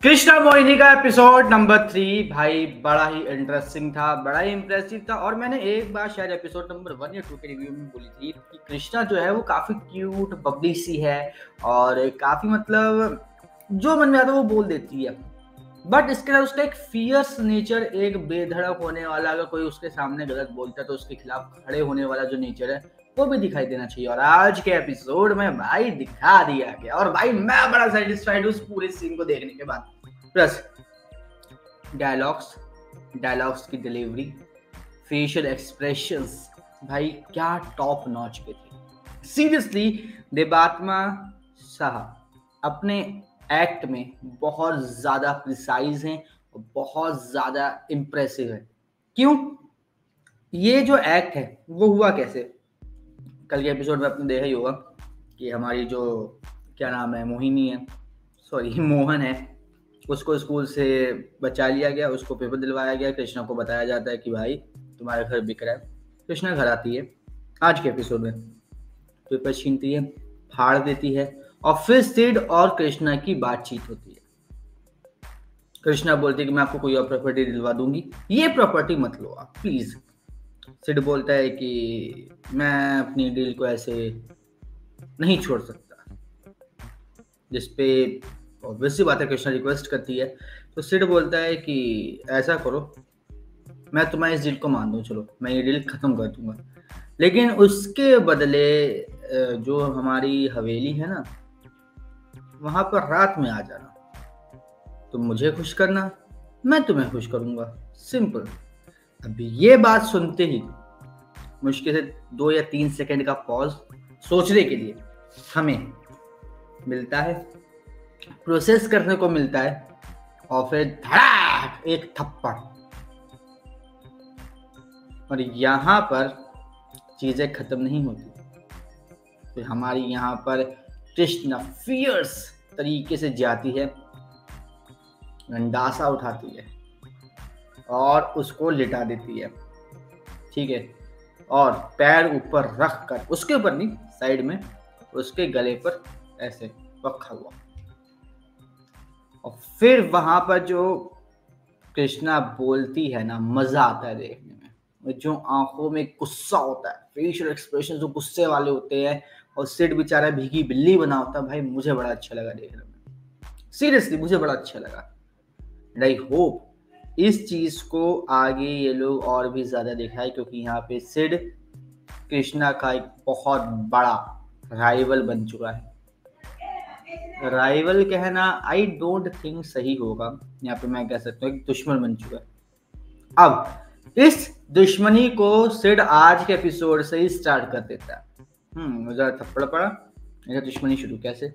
कृष्णा मोहिनी का episode number 3 भाई बड़ा ही इंटरेस्टिंग था, बड़ा ही इंप्रेसिव था। और मैंने एक बार शायद एपिसोड नंबर 1 या 2 के रिव्यू में बोली थी कि कृष्णा जो है वो काफी क्यूट बबली सी है और काफी मतलब जो मन में आता है वो बोल देती है। बट इसके अलावा उसका एक फियर्स नेचर, एक बेधड़क होने वाला, अगर कोई उसके सामने गलत बोलता है तो उसके खिलाफ खड़े होने वाला जो नेचर है वो भी दिखाई देना चाहिए। और आज के एपिसोड में भाई दिखा दिया गया और भाई मैं बड़ा सेटिस्फाइड हूँ उस पूरे सीन को देखने के बाद। प्लस डायलॉग्स की डिलीवरी, फेशियल एक्सप्रेशंस भाई क्या टॉप नॉच के थे। सीरियसली देबात्मा साहब अपने एक्ट में बहुत ज्यादा प्रिसाइज हैं और बहुत ज्यादा इंप्रेसिव है। क्यों? ये जो एक्ट है वो हुआ कैसे? कल के एपिसोड में आपने देखा ही होगा कि हमारी जो क्या नाम है मोहन है, उसको स्कूल से बचा लिया गया, उसको पेपर दिलवाया गया। कृष्णा को बताया जाता है कि भाई तुम्हारा घर बिक रहा है। कृष्णा घर आती है आज के एपिसोड में, पेपर छीनती है, फाड़ देती है और फिर सिड और कृष्णा की बातचीत होती है। कृष्णा बोलती है कि मैं आपको कोई और प्रॉपर्टी दिलवा दूंगी, ये प्रॉपर्टी मत लो आप प्लीज। सिड बोलता है कि मैं अपनी डील को ऐसे नहीं छोड़ सकता, जिसपे ऑब्वियसली बात है कृष्णा रिक्वेस्ट करती है। तो सिड बोलता है कि ऐसा करो, मैं तुम्हारी इस डील को मान दूं, चलो मैं ये डील खत्म कर दूंगा, लेकिन उसके बदले जो हमारी हवेली है ना वहां पर रात में आ जाना, तुम मुझे खुश करना, मैं तुम्हें खुश करूंगा, सिंपल। अभी ये बात सुनते ही मुश्किल से 2 या 3 सेकंड का पॉज सोचने के लिए हमें मिलता है, प्रोसेस करने को मिलता है, और फिर धड़ाक एक थप्पड़। और यहाँ पर चीजें खत्म नहीं होती, फिर हमारी यहाँ पर कृष्णा फियर्स तरीके से जाती है, गंडासा उठाती है और उसको लिटा देती है, ठीक है, और पैर ऊपर रख कर, उसके ऊपर नहीं साइड में, उसके गले पर ऐसे रखा हुआ। और फिर वहां पर जो कृष्णा बोलती है ना, मजा आता है देखने में। जो आंखों में गुस्सा होता है, फेशियल एक्सप्रेशन जो गुस्से वाले होते हैं, और सिड बेचारा भीगी बिल्ली बना होता है, भाई मुझे बड़ा अच्छा लगा देखने में। सीरियसली मुझे बड़ा अच्छा लगा। एंड आई होप इस चीज को आगे ये लोग और भी ज्यादा दिखाए, क्योंकि यहाँ पे सिड कृष्णा का एक बहुत बड़ा राइवल बन चुका है। राइवल कहना आई डोंट थिंक सही होगा, यहाँ पे मैं कह सकता हूँ एक दुश्मन बन चुका है। अब इस दुश्मनी को सिड आज के एपिसोड से ही स्टार्ट कर देता है। मुझे थप्पड़ पड़ा, ऐसा दुश्मनी शुरू कैसे?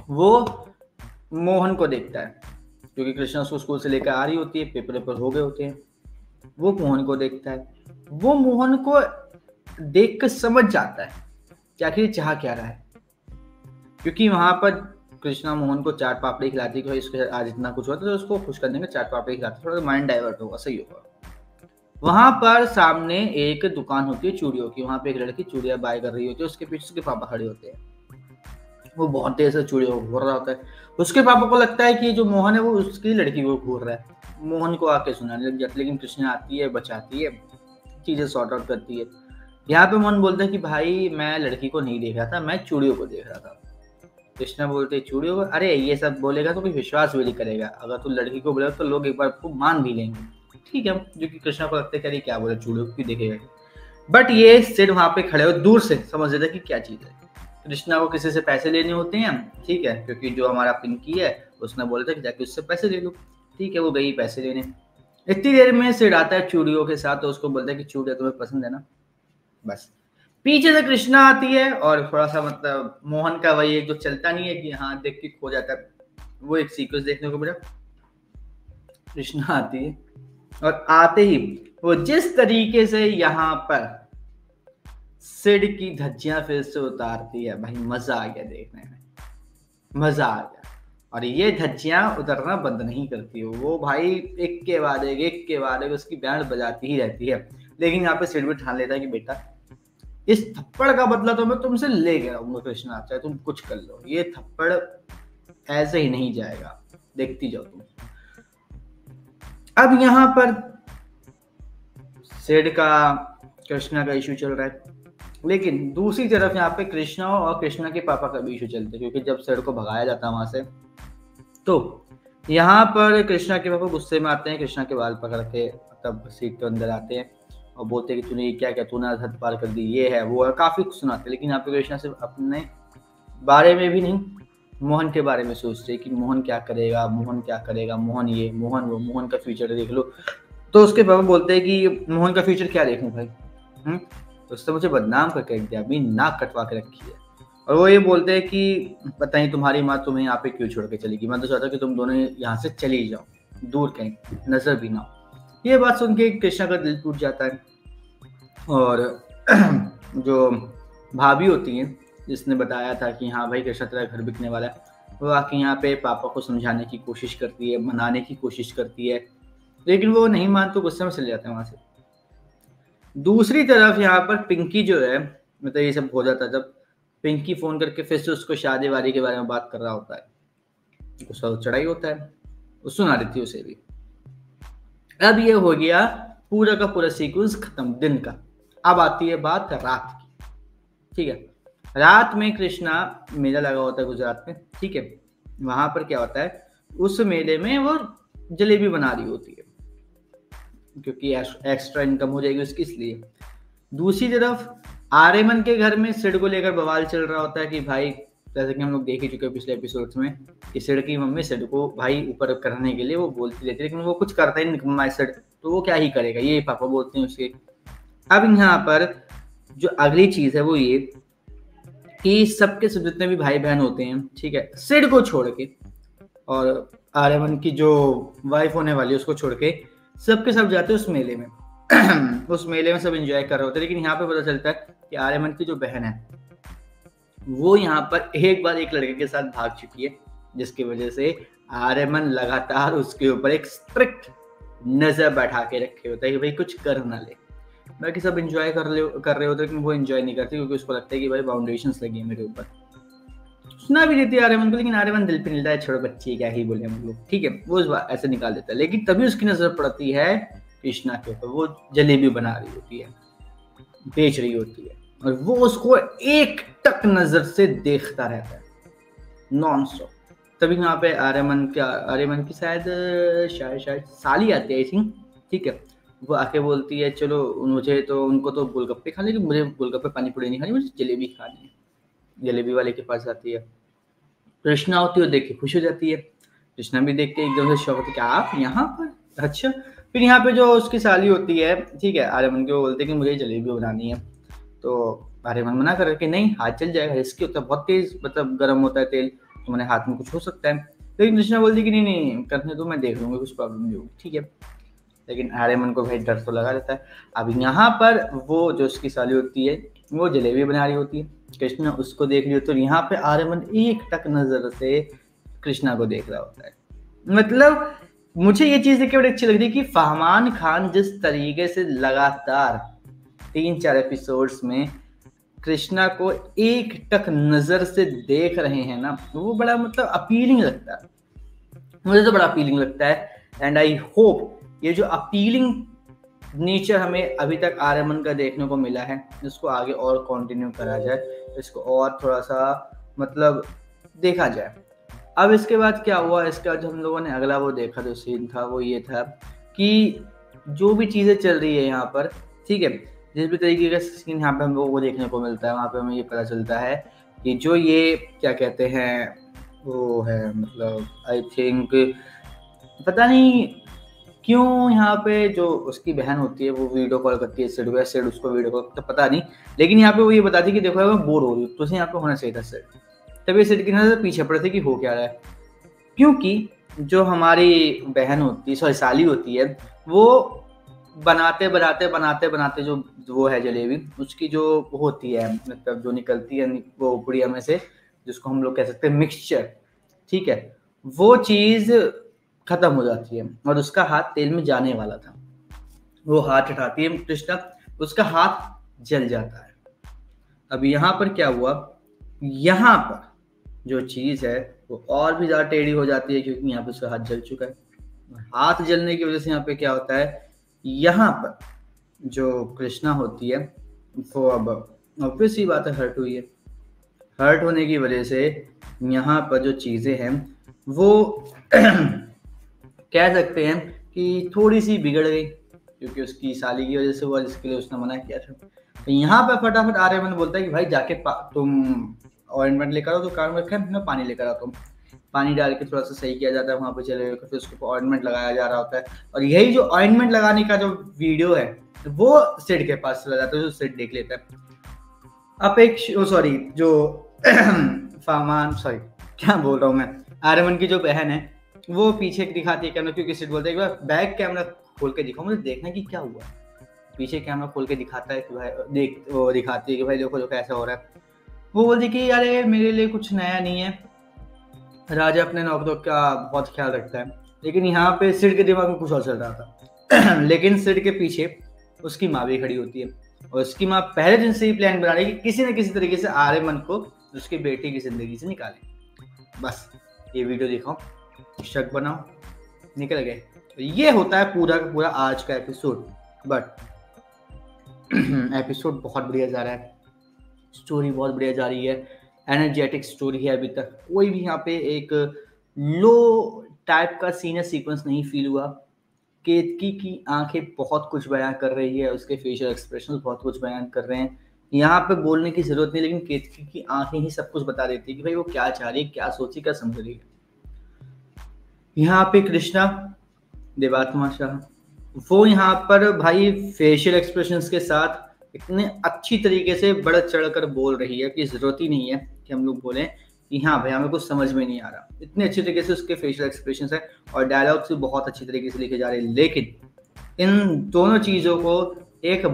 वो मोहन को देखता है, क्योंकि कृष्णा उसको स्कूल से लेकर आ रही होती है, पेपर हो गए होते हैं। वो मोहन को देखता है, वो मोहन को देख कर समझ जाता है कि आखिर चाह क्या रहा है, क्योंकि वहां पर कृष्णा मोहन को चाट पापड़ी खिलाती है कि इसके आज इतना कुछ हुआ तो उसको खुश करने का चाट पापड़ी खिलाती, थोड़ा माइंड डाइवर्ट होगा, सही होगा। वहां पर सामने एक दुकान होती है चूड़ियों की, वहां पे एक लड़की चूड़ियां बाय कर रही होती है, उसके पीछे उसके पापा खड़े होते हैं। वो बहुत देर से चूड़ियों को घूर रहा होता है, उसके पापा को लगता है कि जो मोहन है वो उसकी लड़की को घूर रहा है। मोहन को आके सुनाने लग जाती है, लेकिन कृष्णा आती है, बचाती है, चीजें सॉर्ट आउट करती है। यहाँ पे मोहन बोलता है कि भाई मैं लड़की को नहीं देख रहा था, मैं चूड़ियों को देख रहा था। कृष्णा बोलते है चूड़ियों को? अरे ये सब बोलेगा तो कोई विश्वास भी नहीं करेगा, अगर तू लड़की को बोलेगा तो लोग एक बार को मान भी लेंगे, ठीक है। जो कि कृष्णा को लगता है कि क्या बोले, चूड़ियों को देखेगा। बट ये सिड वहां पे खड़े हो दूर से समझ लेता कि क्या चीज है। कृष्णा को किसी से पैसे लेने होते हैं, ठीक है, क्योंकि जो हमारा पिंकी है उसने बोला था कि जाके उससे पैसे ले लो, ठीक है, वो गई पैसे लेने। इतनी देर में सिड आता है चूड़ियों के साथ, तो उसको बोलता है कि चूड़ियां तुम्हें पसंद है ना। बस पीछे से कृष्णा आती है और थोड़ा सा मतलब मोहन का वही एक जो चलता नहीं है कि हाँ देख के खो जाता है, वो एक सीक्वेंस देखने को मिला। कृष्णा आती है और आते ही वो जिस तरीके से यहाँ पर सिड की धज्जियां फिर से उतारती है, भाई मजा आ गया देखने में, मजा आ गया। और ये धज्जियां उतरना बंद नहीं करती हो, वो भाई एक के बाद एक उसकी बैंड बजाती ही रहती है। लेकिन यहाँ पे सिड भी ठान लेता है कि बेटा इस थप्पड़ का बदला तो मैं तुमसे ले गया हूँ कृष्णा, चाहे तुम कुछ कर लो, ये थप्पड़ ऐसे ही नहीं जाएगा। देखती जाओ तुम। अब यहाँ पर सेड का कृष्णा का इशू चल रहा है, लेकिन दूसरी तरफ यहाँ पे कृष्णा और कृष्णा के पापा का भी इशू चलता है, क्योंकि जब सेड को भगाया जाता है वहां से, तो यहाँ पर कृष्णा के पापा गुस्से में आते हैं, कृष्णा के बाल पकड़ के तब सीट के अंदर आते हैं और बोलते हैं कि तूने ये क्या किया, तूने हद पार कर दी, ये है वो है, काफी कुछ सुनाते हैं। लेकिन यहाँ पे कृष्णा सिर्फ अपने बारे में भी नहीं, मोहन के बारे में सोचते हैं कि मोहन क्या करेगा, मोहन क्या करेगा, मोहन ये, मोहन वो, मोहन का फ्यूचर देख लो। तो उसके पापा बोलते हैं कि मोहन का फ्यूचर क्या देखूं भाई, तो उसने मुझे बदनाम करके रख दिया, अभी नाक कटवा के रखी है। और वो ये बोलते हैं कि पता नहीं तुम्हारी माँ तुम्हें यहाँ पे क्यों छोड़ के चली गई, मैं तो चाहता हूँ कि तुम दोनों यहाँ से चली जाओ, दूर कहीं, नजर भी ना हो। ये बात सुन के कृष्णा का दिल टूट जाता है, और जो भाभी होती है जिसने बताया था कि हाँ भाई कृष्णा तेरा घर बिकने वाला है, वो आके यहाँ पे पापा को समझाने की कोशिश करती है, मनाने की कोशिश करती है, लेकिन वो नहीं मान तो गुस्से में चले जाते हैं वहां से। दूसरी तरफ यहाँ पर पिंकी जो है, मतलब ये सब हो जाता है जब पिंकी फोन करके फिर से उसको शादी वादी के बारे में बात कर रहा होता है, गुस्सा चढ़ाई होता है, वो सुना रही थी उसे भी। अब ये हो गया पूरा का पूरा सीक्वेंस खत्म दिन का। अब आती है बात रात की, ठीक है। रात में कृष्णा मेला लगा होता है गुजरात में, ठीक है। वहां पर क्या होता है, उस मेले में वो जलेबी बना रही होती है, क्योंकि एक्स्ट्रा इनकम हो जाएगी उसकी, इसलिए। दूसरी तरफ आर्यमन के घर में सिड को लेकर बवाल चल रहा होता है कि भाई, जैसे कि हम लोग देख ही चुके हैं पिछले एपिसोड्स में, कि सिड की मम्मी सिड को भाई ऊपर करने के लिए वो बोलती रहती है, लेकिन वो कुछ करता ही नहीं सिड, तो वो क्या ही करेगा, ये पापा बोलते हैं उसके। अब यहाँ पर जो अगली चीज है वो ये कि सबके सब जितने भी भाई बहन होते हैं, ठीक है, सिड को छोड़ के और आर्यमन की जो वाइफ होने वाली है उसको छोड़ के सबके सब जाते हैं उस मेले में। उस मेले में सब एंजॉय कर रहे होते हैं, लेकिन यहाँ पे पता चलता है कि आर्यमन की जो बहन है वो यहाँ पर एक बार एक लड़के के साथ भाग चुकी है, जिसकी वजह से आर्यमन लगातार उसके ऊपर एक स्ट्रिक्ट नजर बैठा के रखे होता है कि भाई कुछ कर ना ले। बाकी सब एंजॉय कर रहे होते हैं, लेकिन वो एंजॉय नहीं करती, क्योंकि उसको लगता है कि भाई बाउंडेशंस लगी है मेरे ऊपर। सुना भी देती है आर्यमन को, लेकिन आर्यमन दिल पे मिलता है, छोड़ो बच्ची क्या ही बोले हम लोग, ठीक है, वो ऐसे निकाल देता है। लेकिन तभी उसकी नजर पड़ती है कृष्णा के ऊपर, वो जलेबी बना रही होती है, बेच रही होती है, और वो उसको एक टक नजर से देखता रहता है नॉन स्टॉप। तभी यहाँ पे आर्यमन की शायद साली आती है आई थिंक, ठीक है। वो आके बोलती है चलो मुझे तो, उनको तो गोलगप्पे खाने, लेकिन मुझे गोलगप्पे पानी पूरी नहीं खानी, मुझे जलेबी खानी है। जलेबी वाले के पास जाती है, कृष्णा होती है, देख के खुश हो जाती है। कृष्णा भी देख के एकदम से शौक होती है कि आप यहाँ पर, अच्छा। फिर यहाँ पे जो उसकी साली होती है, ठीक है, आर्यमन को बोलते हैं कि मुझे जलेबी बनानी है, तो आर्यमन मना कर कि नहीं, हाथ चल जाएगा, रिस्की होता है, बहुत तेज मतलब गर्म होता है तेल, तुम्हारे हाथ में कुछ हो सकता है। लेकिन कृष्णा बोलती कि नहीं करने दो, मैं देख लूंगा, कुछ प्रॉब्लम नहीं होगी, ठीक है। लेकिन आर्यमन को भाई डर तो लगा रहता है। अब यहाँ पर वो जो उसकी साली होती है वो जलेबी बना रही होती है, कृष्णा उसको देख रही होती है, और यहाँ पे आर्यमन एक टक नजर से कृष्णा को देख रहा होता है। मतलब मुझे ये चीज देख के बड़ी अच्छी लग रही है कि फरमान खान जिस तरीके से लगातार 3-4 एपिसोड्स में कृष्णा को एक टक नजर से देख रहे हैं ना, वो बड़ा मतलब अपीलिंग लगता है, मुझे तो बड़ा अपीलिंग लगता है। एंड आई होप ये जो अपीलिंग नेचर हमें अभी तक आर्यमन का देखने को मिला है, इसको आगे और कंटिन्यू करा जाए, इसको और थोड़ा सा मतलब देखा जाए। अब इसके बाद क्या हुआ, इसके बाद जो हम लोगों ने अगला वो देखा जो सीन था वो ये था कि जो भी चीज़ें चल रही है यहाँ पर, ठीक है, जिस भी तरीके का सीन यहाँ पे हम लोगों को देखने को मिलता है, वहाँ पे हमें ये पता चलता है कि जो ये क्या कहते हैं वो है, मतलब आई थिंक पता नहीं क्यों यहाँ पे जो उसकी बहन होती है वो वीडियो कॉल करती है सिड को, सिड उसको वीडियो कॉल करता, पता नहीं, लेकिन यहाँ पे वो ये बताती कि देखो मैं बोर हो रही हूँ, तो यहाँ पे होना चाहिए था सिड। तभी सिड की नजर पीछे पड़े थे कि हो क्या रहा है, क्योंकि जो हमारी बहन होती है, सॉरी साली होती है, वो बनाते बनाते जो वो है जलेबी, उसकी जो होती है मतलब जो निकलती है वो उपड़िया में से, जिसको हम लोग कह सकते हैं मिक्सचर, ठीक है, वो चीज खत्म हो जाती है और उसका हाथ तेल में जाने वाला था, वो हाथ उठाती है कृष्णा, उसका हाथ जल जाता है। अब यहाँ पर क्या हुआ, यहाँ पर जो चीज है वो और भी ज़्यादा टेढ़ी हो जाती है क्योंकि यहाँ पे उसका हाथ जल चुका है। हाथ जलने की वजह से यहाँ पे क्या होता है, यहाँ पर जो कृष्णा होती है वो अब ऑब्वियस ही बात है हर्ट हुई है। हर्ट होने की वजह से यहाँ पर जो चीज़ें हैं वो कह सकते हैं कि थोड़ी सी बिगड़ गई क्योंकि उसकी साली की वजह से हुआ, जिसके लिए उसने मना किया था। तो यहाँ पर फटाफट आर्यमन बोलता है कि भाई जाके तुम ऑइंटमेंट लेकर आओ, तो कार में रखा है, मैं पानी लेकर आता हूँ। पानी डाल के थोड़ा सा सही किया जाता है, वहाँ पे चले गए, फिर उसको ऑइंटमेंट लगाया जा रहा होता है। और यही जो ऑइंटमेंट लगाने का जो वीडियो है वो सिड के पास चला जाता है, जो सिड देख लेता है। जो फामान सॉरी क्या बोल रहा हूँ मैं, आर्यमन की जो बहन है वो पीछे दिखाती है कैमरा, क्योंकि सिड बोलता है कि भाई बैक कैमरा खोल के दिखाओ, मुझे देखना कि क्या हुआ। पीछे कैमरा खोल के दिखाता है कि भाई वो दिखाती है कि भाई देखो कैसा हो रहा है। वो बोलती कि यार मेरे लिए कुछ नया नहीं है, राजा अपने नौकरों का बहुत ख्याल रखता है। लेकिन यहाँ पे सिड के दिमाग में कुछ और चल रहा था। लेकिन सिड के पीछे उसकी माँ भी खड़ी होती है और उसकी माँ पहले दिन से ही प्लान बना रही है कि किसी न किसी तरीके से आर्यमन को उसके बेटे की जिंदगी से निकाले। बस ये वीडियो दिखाओ, शक बनाओ, निकल गए। तो ये होता है पूरा का पूरा आज का एपिसोड। बट एपिसोड बहुत बढ़िया जा रहा है, स्टोरी बहुत बढ़िया जा रही है, एनर्जेटिक स्टोरी है। अभी तक कोई भी यहाँ पे एक लो टाइप का सीनियर सीक्वेंस नहीं फील हुआ। केतकी की आंखें बहुत कुछ बयान कर रही है, उसके फेशियल एक्सप्रेशन बहुत कुछ बयान कर रहे हैं। यहाँ पे बोलने की जरूरत नहीं, लेकिन केतकी की आंखें ही सब कुछ बता देती है कि भाई वो क्या चाह रही है, क्या सोची, क्या समझ रही है। यहाँ पे कृष्णा देवात्मा शाह वो यहाँ पर भाई फेशियल एक्सप्रेशंस के साथ इतने अच्छी तरीके से बढ़ चढ़ कर बोल रही है कि जरूरत ही नहीं है कि हम लोग बोलें कि हाँ भाई हमें कुछ समझ में नहीं आ रहा। इतने अच्छे तरीके से उसके फेशियल एक्सप्रेशंस है और डायलॉग्स भी बहुत अच्छी तरीके से लिखे जा रहे हैं। लेकिन इन दोनों चीजों को एक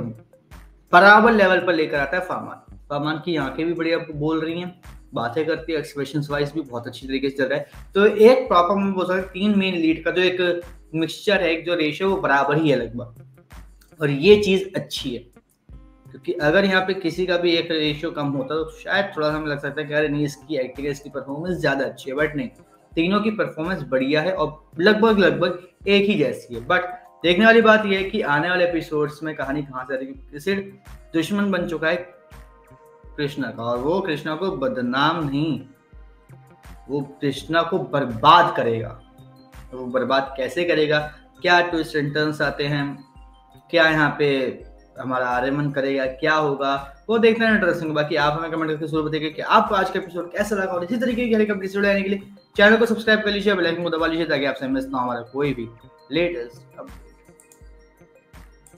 बराबर लेवल पर लेकर आता है फामान। फामान की आंखें भी बढ़िया बोल रही हैं, बातें करती है, एक्सप्रेशंस वाइज भी बहुत अच्छी तरीके से चल रहा है। तो एक प्रॉपर में बोल सकते 3 मेन लीड का जो एक मिक्सचर है, एक जो रेशियो वो बराबर ही है लगभग। और ये चीज अच्छी है क्योंकि अगर यहाँ पे किसी का भी एक रेशियो कम होता तो शायद थोड़ा सा हमें लग सकता है कि अरे नहीं इसकी एक्टिंग, इसकी परफॉर्मेंस ज्यादा अच्छी है। बट नहीं, तीनों की परफॉर्मेंस बढ़िया है और लगभग एक ही जैसी है। बट देखने वाली बात यह है कि आने वाले एपिसोड्स में कहानी कहाँ से आ रही है। सिर्फ दुश्मन बन चुका है कृष्णा का, और वो कृष्णा को बदनाम नहीं, वो कृष्णा को बर्बाद करेगा। वो बर्बाद कैसे करेगा, क्या ट्विस्ट एंड टर्न्स आते हैं, क्या यहाँ पे हमारा आर्यमन करेगा, क्या होगा, वो देखना इंटरेस्टिंग। बाकी आप हमें कमेंट करके जरूर बताइए कि आपको आज का एपिसोड कैसा लगा। और इसी तरीके की हर एक एपिसोड आने के लिए चैनल को सब्सक्राइब कर लीजिए, बेल आइकन को दबा लीजिए ताकि आपसे मिस ना हो हमारा कोई भी लेटेस्ट